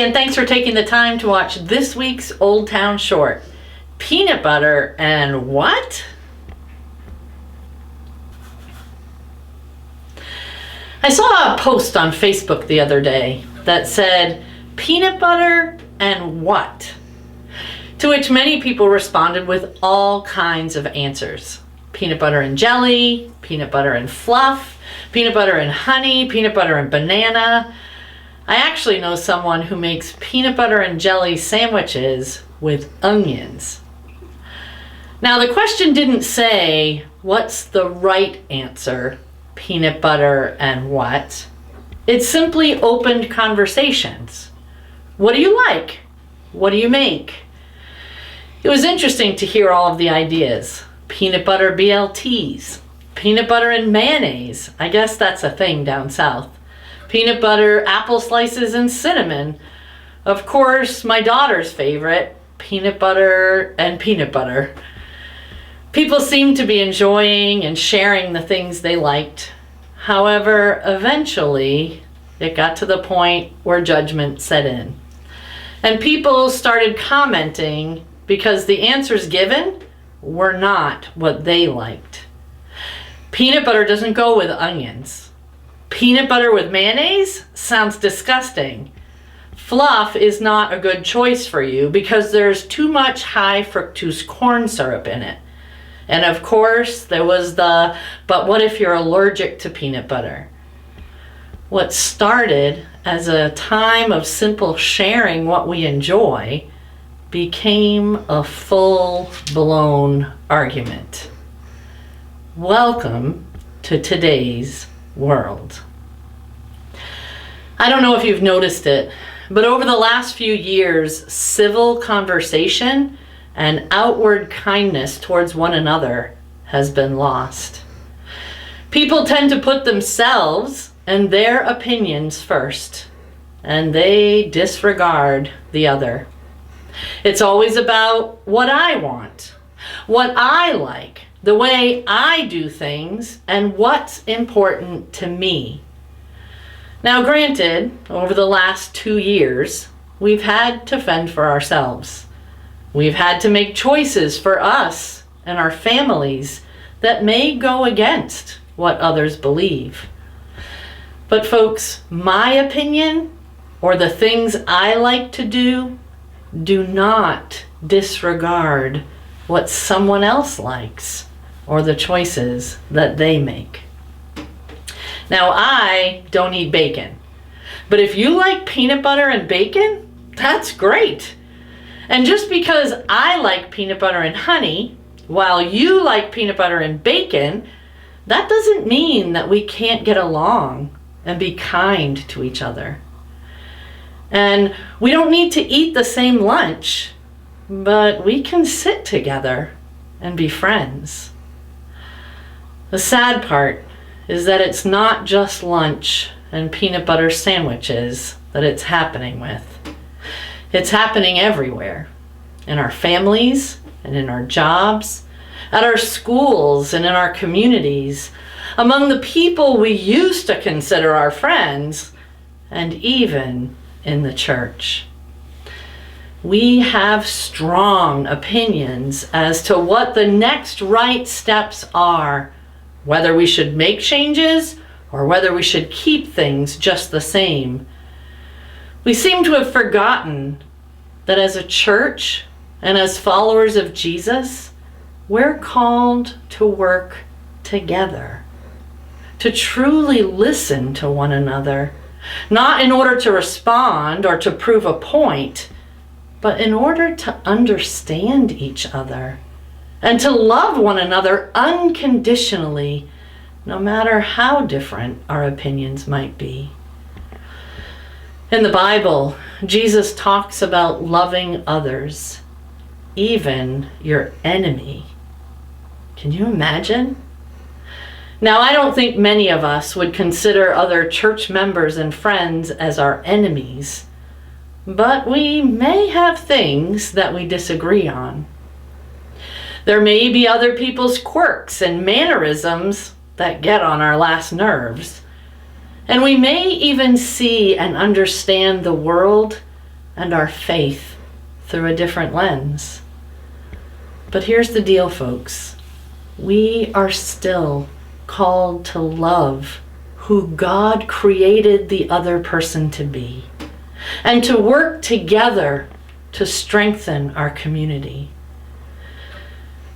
and thanks for taking the time to watch this week's Oldtown short. Peanut butter and what? I saw a post on Facebook the other day that said, peanut butter and what? To which many people responded with all kinds of answers. Peanut butter and jelly, peanut butter and fluff, peanut butter and honey, peanut butter and banana. I actually know someone who makes peanut butter and jelly sandwiches with onions. Now the question didn't say, what's the right answer, peanut butter and what? It simply opened conversations. What do you like? What do you make? It was interesting to hear all of the ideas. Peanut butter BLTs, peanut butter and mayonnaise. I guess that's a thing down south. Peanut butter, apple slices, and cinnamon. Of course, my daughter's favorite, peanut butter and peanut butter. People seemed to be enjoying and sharing the things they liked. However, eventually, it got to the point where judgment set in. And people started commenting because the answers given were not what they liked. Peanut butter doesn't go with onions. Peanut butter with mayonnaise sounds disgusting. Fluff is not a good choice for you because there's too much high fructose corn syrup in it. And of course, there was but what if you're allergic to peanut butter? What started as a time of simple sharing what we enjoy became a full-blown argument. Welcome to today's world. I don't know if you've noticed it, but over the last few years, civil conversation and outward kindness towards one another has been lost. People tend to put themselves and their opinions first, and they disregard the other. It's always about what I want, what I like, the way I do things, and what's important to me. Now, granted, over the last 2 years, we've had to fend for ourselves. We've had to make choices for us and our families that may go against what others believe. But folks, my opinion, or the things I like to do not disregard what someone else likes or the choices that they make. Now, I don't eat bacon, but if you like peanut butter and bacon, that's great. And just because I like peanut butter and honey, while you like peanut butter and bacon, that doesn't mean that we can't get along and be kind to each other. And we don't need to eat the same lunch, but we can sit together and be friends. The sad part is that it's not just lunch and peanut butter sandwiches that it's happening with. It's happening everywhere, in our families and in our jobs, at our schools and in our communities, among the people we used to consider our friends, and even in the church. We have strong opinions as to what the next right steps are, whether we should make changes or whether we should keep things just the same. We seem to have forgotten that as a church and as followers of Jesus, we're called to work together, to truly listen to one another, not in order to respond or to prove a point, but in order to understand each other and to love one another unconditionally, no matter how different our opinions might be. In the Bible, Jesus talks about loving others, even your enemy. Can you imagine? Now, I don't think many of us would consider other church members and friends as our enemies, but we may have things that we disagree on. There may be other people's quirks and mannerisms that get on our last nerves. And we may even see and understand the world and our faith through a different lens. But here's the deal, folks. We are still called to love who God created the other person to be, and to work together to strengthen our community.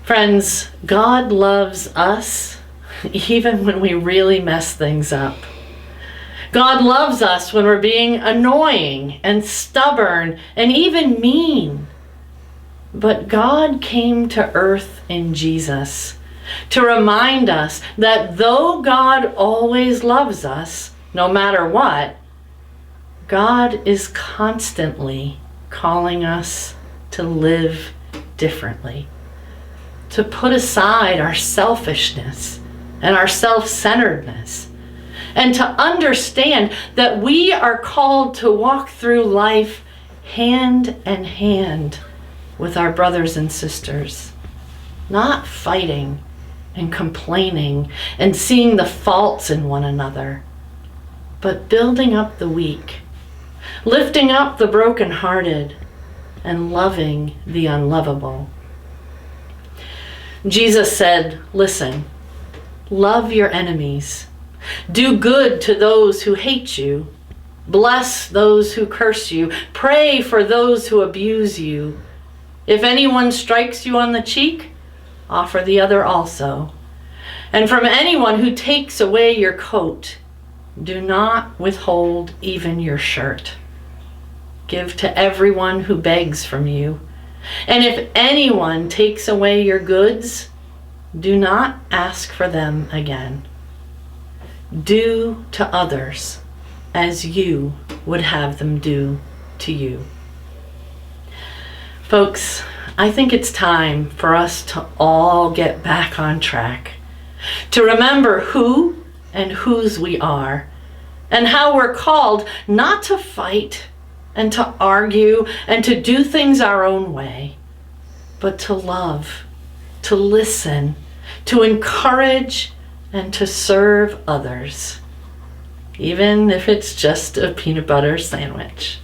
Friends, God loves us even when we really mess things up. God loves us when we're being annoying and stubborn and even mean. But God came to earth in Jesus to remind us that though God always loves us, no matter what, God is constantly calling us to live differently, to put aside our selfishness and our self-centeredness, and to understand that we are called to walk through life hand in hand with our brothers and sisters, not fighting and complaining and seeing the faults in one another, but building up the weak, lifting up the brokenhearted, and loving the unlovable. Jesus said, listen, love your enemies. Do good to those who hate you. Bless those who curse you. Pray for those who abuse you. If anyone strikes you on the cheek, offer the other also. And from anyone who takes away your coat, do not withhold even your shirt. Give to everyone who begs from you. And if anyone takes away your goods, do not ask for them again. Do to others as you would have them do to you. Folks, I think it's time for us to all get back on track, to remember who and whose we are, and how we're called not to fight and to argue and to do things our own way, but to love, to listen, to encourage, and to serve others, even if it's just a peanut butter sandwich.